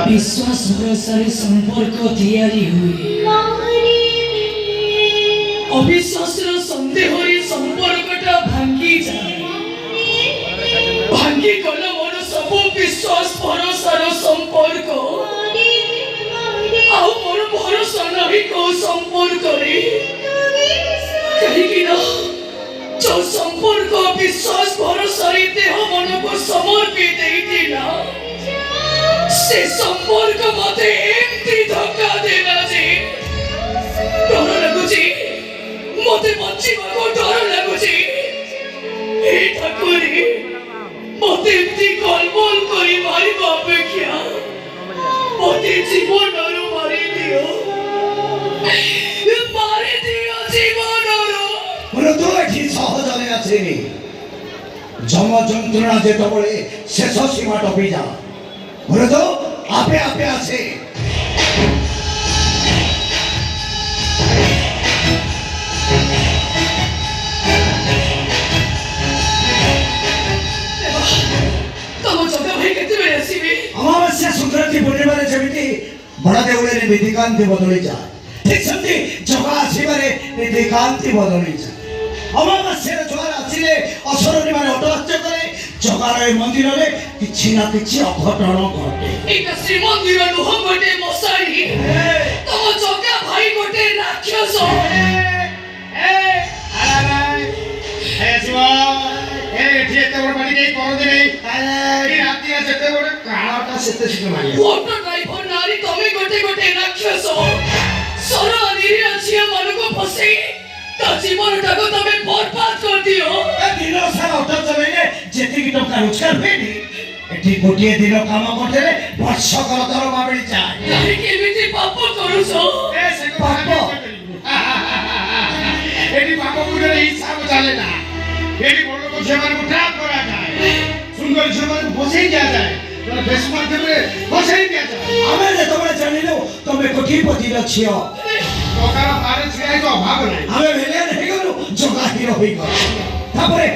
विश्वास भरोसा संपर्क तैयारी हुए अविश्वास सन्देह संपर्कटा भांगी जाए भांगी गल मोर सब विश्वास भरोसार संपर्क आउ मोर भरोसा नहीं को संपर्क कहीं जो संपर्क विश्वास भरोसा देह मन को समर्पित से संपर्क मते एमती धक्का देना जे डर लगुची मते बचिबाको डर लगुची हे ठाकुरी मते एमती कलबल करी मारिबा अपेक्षा मते जीवनरु मारि दियो जीवनरु मोर तो एठी सहजने आछेनी जम যন্ত্রণা যেতବେଳେ শেষ সীমা টপি যা मोर तो आपे आपे आछे तम जगह भाई केते बेले आसीबे अमावस्या संक्रांति पूर्णिमारे जेमिति बड़ा देउळे नीतिकांति बदली जाए ठीक सेमति जगह आसीबारे नीतिकांति बदली जाए अमावस्या जगह आसीले असरणी माने अटलाच्य करे जगार मंदिर रे किछि ना किछि अघटन घटे एका श्री मंदिर नुह गोटे मसारी तम जगा भाई गोटे राक्षस शिवा एठी एते बड़ पानी के करदे नै की राती सेते बड़ काळाटा सेते सिटे मारिया ऑटो ड्राइवर नारी तमे गोटे गोटे राक्षस सर निरीह झिया मानको फसई ता जीवनटा को तमे बर्बाद कर दियो ए दिन सारा ऑटो चलेले जेति की टका रोजगार होइनी एठी गोटिए दिन काम करते वर्ष कर दरमा मिली जाए काहे केमिति पाप करूछो ए से पाप एठी पाप पुरे हिसाब चले ना एठी बड़ को सेमान को ट्रैप करा जाए सुंदर सेमान को बसई दिया जाए तो बेस माध्यम रे बसई दिया जाए आमे जे तमे जानिलो तमे कोटिपति रछियो टकार मारे छिया तो अभाव नै आमे भेले नै गलो जगा हिरो होई गलो तापरे